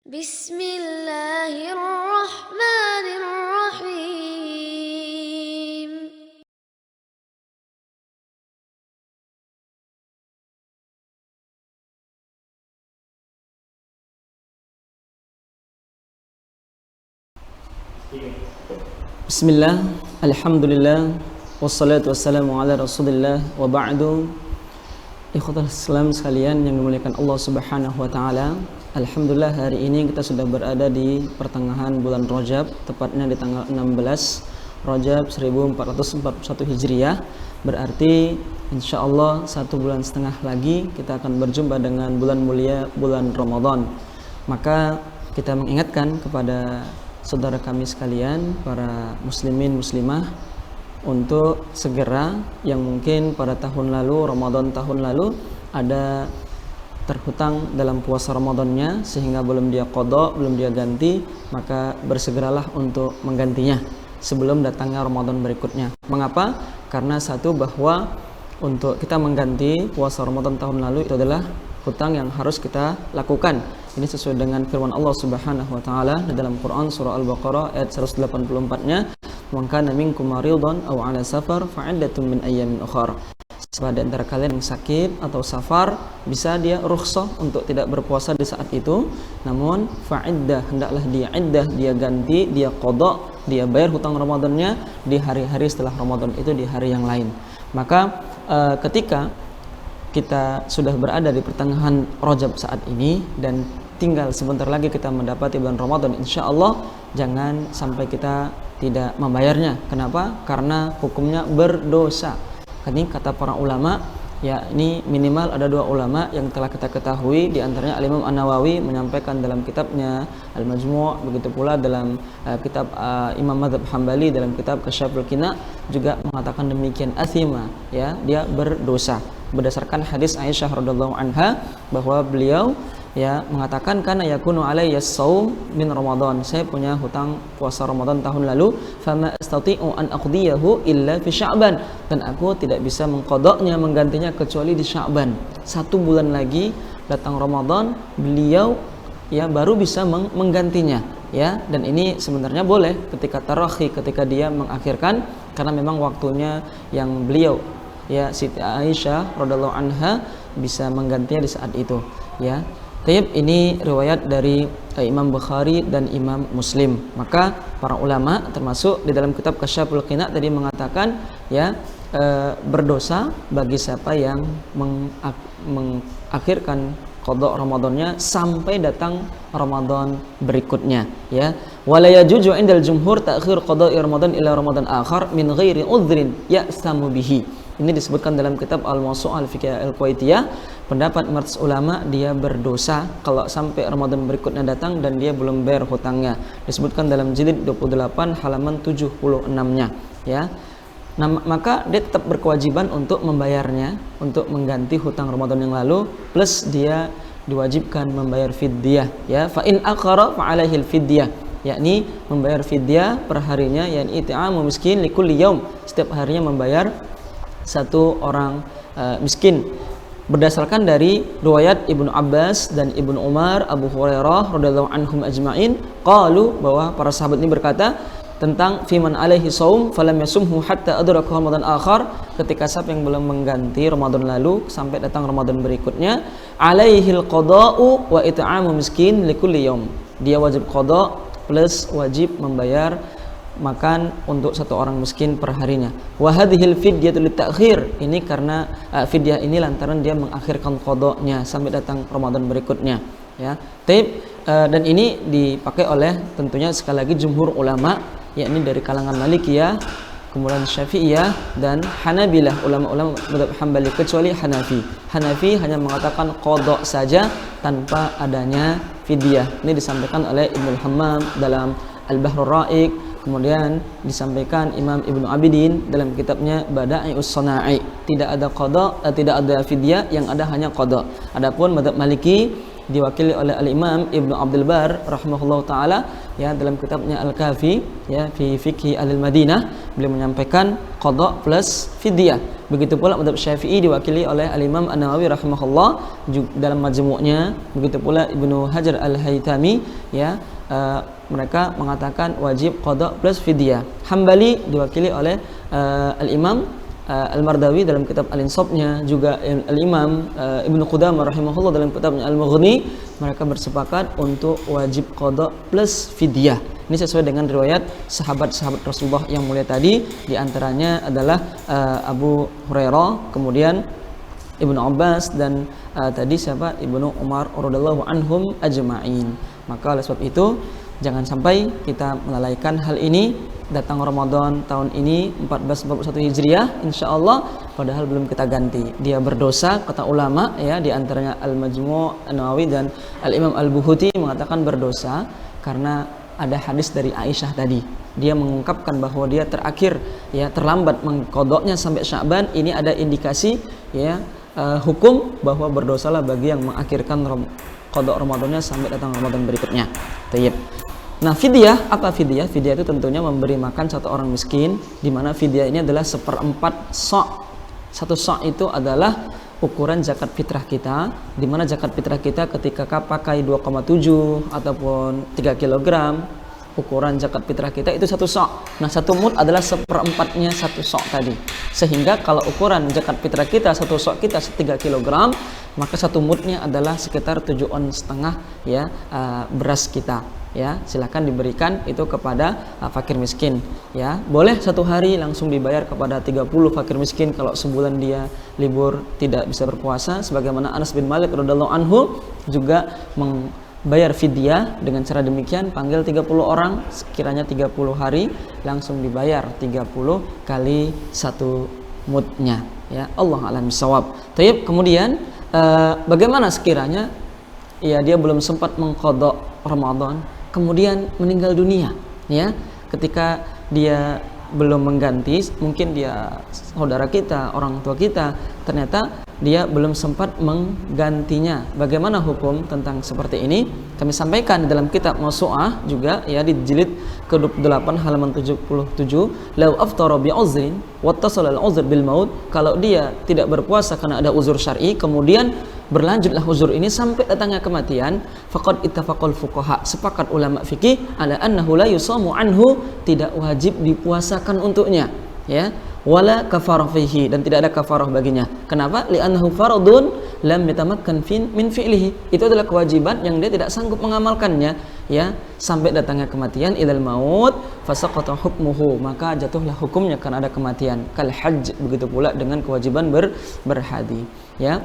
Bismillahirrahmanirrahim. Bismillah, alhamdulillah, wassalatu wassalamu ala rasulillah, wa ba'du. Ikhwatal Islam sekalian yang dimuliakan Allah subhanahu wa ta'ala, alhamdulillah hari ini kita sudah berada di pertengahan bulan Rajab, tepatnya di tanggal 16 Rajab 1441 Hijriah. Berarti insyaallah 1 bulan setengah lagi kita akan berjumpa dengan bulan mulia, bulan Ramadan. Maka kita mengingatkan kepada saudara kami sekalian, para muslimin muslimah, untuk segera yang mungkin pada tahun lalu, Ramadan tahun lalu, ada terhutang dalam puasa Ramadannya sehingga belum dia qada, belum dia ganti, maka bersegeralah untuk menggantinya sebelum datangnya Ramadan berikutnya. Mengapa? Karena satu, bahwa untuk kita mengganti puasa Ramadan tahun lalu itu adalah hutang yang harus kita lakukan. Ini sesuai dengan firman Allah Subhanahu wa taala di dalam Quran surah Al-Baqarah ayat 184-nya, "Man kana minkum maridan aw 'ala safar fa'iddatun min ayyamin ukhra." Siapa di antara kalian yang sakit atau safar, bisa dia rukhsah untuk tidak berpuasa di saat itu, namun fa'iddah, hendaklah dia iddah, dia ganti, dia qada, dia bayar hutang Ramadannya di hari-hari setelah Ramadan itu, di hari yang lain. Maka ketika kita sudah berada di pertengahan Rajab saat ini dan tinggal sebentar lagi kita mendapati bulan Ramadan, insya Allah jangan sampai kita tidak membayarnya. Kenapa? Karena hukumnya berdosa. Ini kata para ulama, ya, ini minimal ada 2 ulama yang telah kita ketahui, di antaranya Al-Imam An-Nawawi menyampaikan dalam kitabnya Al-Majmu', begitu pula dalam kitab Imam Madzhab Hambali dalam kitab Kasyaful Qina juga mengatakan demikian, athima, ya, dia berdosa, berdasarkan hadis Aisyah radhiyallahu anha bahwa beliau ya mengatakan, kana yakunu alayya shaum min Ramadan, saya punya hutang puasa Ramadan tahun lalu, fama astati'u an aqdiyahu illa fi Sya'ban, dan aku tidak bisa mengqadanya, menggantinya kecuali di Sya'ban. 1 bulan lagi datang Ramadan, beliau ya baru bisa menggantinya, ya. Dan ini sebenarnya boleh ketika tarakhi, ketika dia mengakhirkan, karena memang waktunya yang beliau, ya, Siti Aisyah radhiyallahu anha bisa menggantinya di saat itu, ya. Taib, ini riwayat dari Imam Bukhari dan Imam Muslim. Maka para ulama termasuk di dalam kitab Kasyaful Qina tadi mengatakan, ya, berdosa bagi siapa yang mengakhirkan qada Ramadannya sampai datang Ramadan berikutnya, ya. Wala yajuzu indal jumhur ta'khir qada'i Ramadan ila Ramadan akhar min ghairi udhrin ya'samu bihi. Ini disebutkan dalam kitab Al-Mawsu'ah Al-Fiqhiyah Al-Kuwaitiyah. Pendapat mayoritas ulama, dia berdosa kalau sampai Ramadan berikutnya datang dan dia belum bayar hutangnya. Disebutkan dalam jilid 28 halaman 76-nya, ya. Nah, maka dia tetap berkewajiban untuk membayarnya, untuk mengganti hutang Ramadan yang lalu, plus dia diwajibkan membayar fidyah, ya. Fa in akhara fa alaihi fidyah, yakni membayar fidyah per harinya, yakni it'amu miskin likulli yaum, setiap harinya membayar 1 orang miskin. Berdasarkan dari riwayat Ibnu Abbas dan Ibnu Umar, Abu Hurairah radhiyallahu anhum ajma'in, qalu, bahwa para sahabat ini berkata tentang fiman alaihi shaum falam yasumhu hatta adraka Ramadan akhar, ketika siapa yang belum mengganti Ramadan lalu sampai datang Ramadan berikutnya, alaihil qada'u wa it'amu miskin likulli yaum, dia wajib qada plus wajib membayar makan untuk 1 orang miskin per harinya. Wa hadhil fidyatu litakhir, ini karena fidyah ini lantaran dia mengakhirkan qadanya sampai datang Ramadan berikutnya, ya. Dan ini dipakai oleh tentunya sekali lagi jumhur ulama, yakni dari kalangan Malikiyah, kemudian Syafi'iyah dan Hanabilah, ulama-ulama mazhab Hambali, kecuali Hanafi. Hanafi hanya mengatakan qada saja tanpa adanya fidyah. Ini disampaikan oleh Ibnu Hammam dalam Al-Bahrul Ra'iq. Kemudian disampaikan Imam Ibnu Abidin dalam kitabnya Bada'i'us Shana'i, tidak ada qada, tidak ada fidyah, yang ada hanya qada. Adapun mazhab Maliki diwakili oleh Al-Imam Ibnu Abdul Bar rahimahullah taala, ya dalam kitabnya Al-Kafi ya fi Fiqhi Al-Madinah, beliau menyampaikan qada plus fidyah. Begitu pula mazhab Syafi'i diwakili oleh Al-Imam An-Nawawi rahimahullah dalam majmu'nya, begitu pula Ibnu Hajar Al-Haytami ya, mereka mengatakan wajib qada plus fidyah. Hambali diwakili oleh Al-Imam Al-Mardawi dalam kitab Al-Insabnya, juga Al-Imam Ibnu Qudamah rahimahullah dalam kitabnya Al-Mughni, mereka bersepakat untuk wajib qada plus fidyah. Ini sesuai dengan riwayat sahabat-sahabat Rasulullah yang mulia tadi, di antaranya adalah Abu Hurairah, kemudian Ibnu Abbas, dan tadi siapa? Ibnu Umar radhiyallahu anhum ajma'in. Maka oleh sebab itu jangan sampai kita melalaikan hal ini. Datang Ramadan tahun ini 1441 Hijriah insyaallah, padahal belum kita ganti. Dia berdosa, kata ulama ya, di antaranya Al-Majmu' An-Nawawi dan Al-Imam Al-Buhuti mengatakan berdosa karena ada hadis dari Aisyah tadi. Dia mengungkapkan bahwa dia terakhir ya terlambat mengqadanya sampai Sya'ban. Ini ada indikasi ya hukum bahwa berdosalah bagi yang mengakhirkan qada Ramadannya sampai datang Ramadan berikutnya. Tayyib. Nah, fidyah, apa fidyah? Fidyah itu tentunya memberi makan satu orang miskin, di mana fidyah ini adalah 1/4 sa'. Satu sa' itu adalah ukuran zakat fitrah kita, di mana zakat fitrah kita ketika pakai 2,7 ataupun 3 kg, ukuran zakat fitrah kita itu 1 sa'. Nah, 1 mud adalah 1/4-nya 1 sa' tadi. Sehingga kalau ukuran zakat fitrah kita 1 sa' kita 3 kg, maka 1 mudnya adalah sekitar 7,5 on ya beras kita. Ya, silakan diberikan itu kepada fakir miskin ya. Boleh 1 hari langsung dibayar kepada 30 fakir miskin kalau sebulan dia libur tidak bisa berpuasa, sebagaimana Anas bin Malik radhiyallahu anhu juga membayar fidyah dengan cara demikian, panggil 30 orang, sekiranya 30 hari langsung dibayar 30 kali 1 mudnya ya. Allah a'lam bishawab. Tayyib, kemudian bagaimana sekiranya ya dia belum sempat mengqadha Ramadan, kemudian meninggal dunia ya, ketika dia belum mengganti, mungkin dia saudara kita, orang tua kita, ternyata dia belum sempat menggantinya. Bagaimana hukum tentang seperti ini? Kami sampaikan dalam kitab Mausu'ah juga ya, di jilid ke-28 halaman 77, lau aftara bi uzrin wattasala al-uzr bil maut, kalau dia tidak berpuasa karena ada uzur syar'i, kemudian berlanjutlah uzur ini sampai datangnya kematian, faqad ittafaqal fuqaha, sepakat ulama fikih ala annahu la yusamu anhu, tidak wajib dipuasakan untuknya ya, wala kafarah fihi, dan tidak ada kafarah baginya. Kenapa? Li'annahu faradun lam yatamakkan min fi'lihi, itu adalah kewajiban yang dia tidak sanggup mengamalkannya ya, sampai datangnya kematian, ilal maut fasaqata hukmuhu, maka jatuhlah hukumnya karena ada kematian. Kal hajj, begitu pula dengan kewajiban berhaji ya.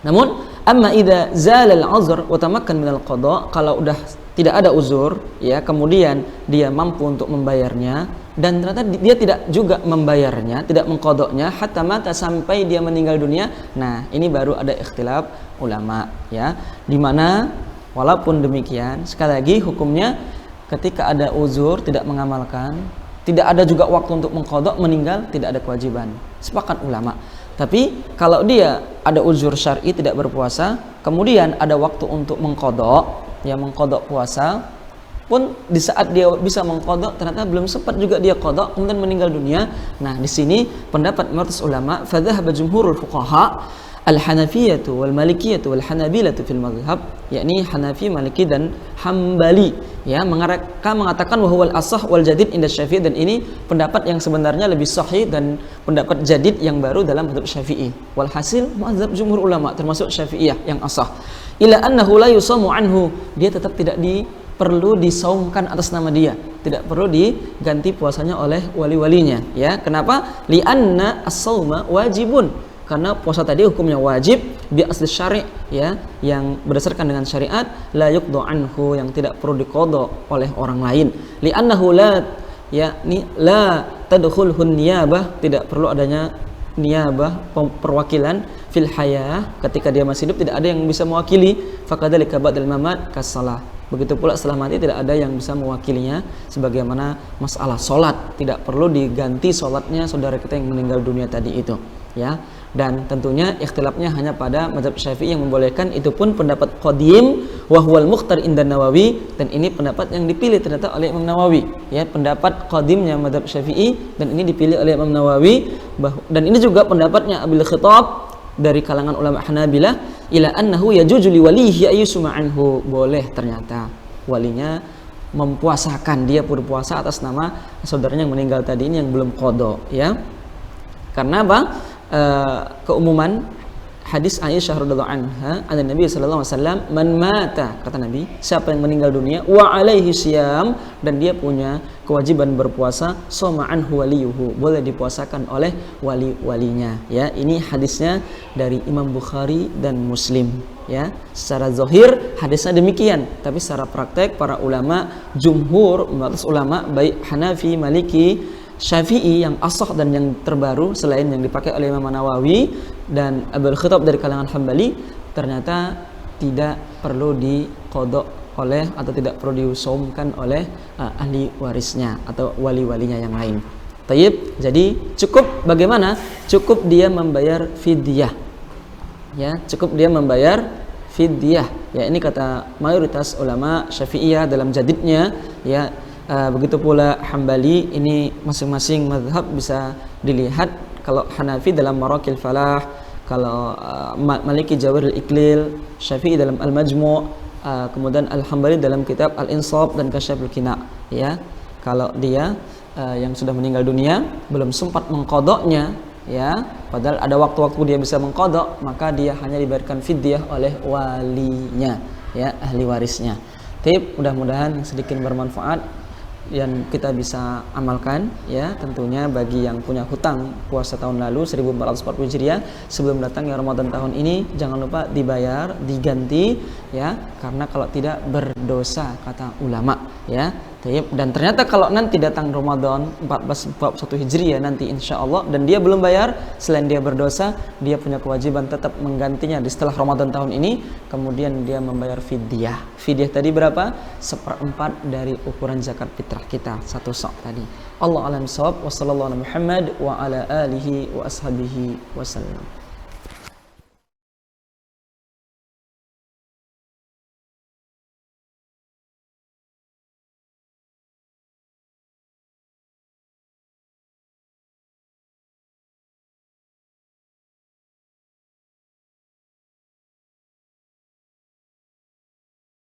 Namun amma idza zala al-'uzr wa tamakkan min al-qada, kalau udah tidak ada uzur ya, kemudian dia mampu untuk membayarnya dan ternyata dia tidak juga membayarnya, tidak mengqadanya hatta mata, sampai dia meninggal dunia. Nah, ini baru ada ikhtilaf ulama ya, di mana walaupun demikian sekali lagi hukumnya ketika ada uzur tidak mengamalkan, tidak ada juga waktu untuk mengqada, meninggal tidak ada kewajiban. Sepakat ulama. Tapi kalau dia ada uzur syar'i tidak berpuasa, kemudian ada waktu untuk mengqada, ya mengqada puasa, pun di saat dia bisa mengqada ternyata belum sempat juga dia qada, kemudian meninggal dunia. Nah, di sini pendapat mayoritas ulama, fadzahaba jumhurul fuqaha al-Hanafiyatu wal Malikiyatu wal Hanabilatu fil madhhab, yakni Hanafi, Maliki dan Hambali ya, mereka mengatakan wahwal asah wal jadid inda Syafi'i, dan ini pendapat yang sebenarnya lebih sahih dan pendapat jadid yang baru dalam mazhab Syafi'i. Walhasil mazhab jumhur ulama termasuk Syafi'iyah yang asah, ila annahu la yusamu anhu, dia tetap tidak perlu disaumkan atas nama dia, tidak perlu diganti puasanya oleh wali-walinya ya. Kenapa? Li anna as-sauma wajibun, karena puasa tadi hukumnya wajib bi asli syari' ya, yang berdasarkan dengan syariat, la yuqda anhu, yang tidak perlu diqadha oleh orang lain. Li annahu la yakni la tadkhulun niyabah, tidak perlu adanya niyabah, perwakilan fil hayah, ketika dia masih hidup tidak ada yang bisa mewakili. Fakadzalika ba'dal mamat kasalah, begitu pula setelah mati tidak ada yang bisa mewakilinya, sebagaimana masalah sholat tidak perlu diganti sholatnya saudara kita yang meninggal dunia tadi itu ya. Dan tentunya ikhtilafnya hanya pada mazhab Syafi'i yang membolehkan, itu pun pendapat qadim wa huwal mukhtar indan Nawawi, dan ini pendapat yang dipilih ternyata oleh Imam Nawawi, ya, pendapat qadimnya mazhab Syafi'i dan ini dipilih oleh Imam Nawawi. Dan ini juga pendapatnya Abil Khitab dari kalangan ulama Hanabilah, ila annahu yajuzu li walihi ayyusuma anhu, boleh ternyata walinya mempuasakan, dia berpuasa atas nama saudaranya yang meninggal tadi ini yang belum qada, ya. Karena apa? Keumuman hadis Aisyah radhiyallahu anha, ada Nabi sallallahu alaihi wasallam, man mata, kata Nabi, siapa yang meninggal dunia wa alaihi syiyam, dan dia punya kewajiban berpuasa, soma anhu waliyuhu, boleh dipuasakan oleh wali-walinya, ya. Ini hadisnya dari Imam Bukhari dan Muslim, ya. Secara zahir hadisnya demikian, tapi secara praktek para ulama jumhur, ulama baik Hanafi, Maliki, Syafi'i yang ashah dan yang terbaru selain yang dipakai oleh Imam Nawawi dan Abul Khitab dari kalangan Hambali, ternyata tidak perlu diqadha oleh atau tidak perlu diusomkan oleh ahli warisnya atau wali-walinya yang lain. Tayyib, jadi cukup bagaimana? Cukup dia membayar fidyah. Ya, cukup dia membayar fidyah. Ya, ini kata mayoritas ulama Syafi'iyah dalam jadidnya, ya. Begitu pula Hambali, ini masing-masing mazhab bisa dilihat. Kalau Hanafi dalam Marakil Falah, kalau Maliki Jawahirul Iqlil, Syafi'i dalam Al-Majmu', kemudian Al-Hambali dalam kitab Al-Insaf dan Kasyaful Qina, ya. Kalau dia yang sudah meninggal dunia belum sempat mengqadhanya, ya, padahal ada waktu-waktu dia bisa mengqadha, maka dia hanya diberikan fidyah oleh walinya, ya, ahli warisnya. Tip, mudah-mudahan sedikit bermanfaat yang kita bisa amalkan, ya, tentunya bagi yang punya hutang puasa tahun lalu 1440 Hijriah sebelum datangnya Ramadan tahun ini, jangan lupa dibayar, diganti, ya, karena kalau tidak berdosa kata ulama, ya. Dan ternyata kalau nanti datang Ramadan 1441 Hijriah nanti insya Allah dan dia belum bayar, selain dia berdosa, dia punya kewajiban tetap menggantinya di setelah Ramadan tahun ini, kemudian dia membayar fidyah. Fidyah tadi berapa? 1/4 dari ukuran zakat fitrah kita, 1 sok tadi. Allah alam shawab, wa sallallahu ala Muhammad wa ala alihi wa ashabihi wasallam.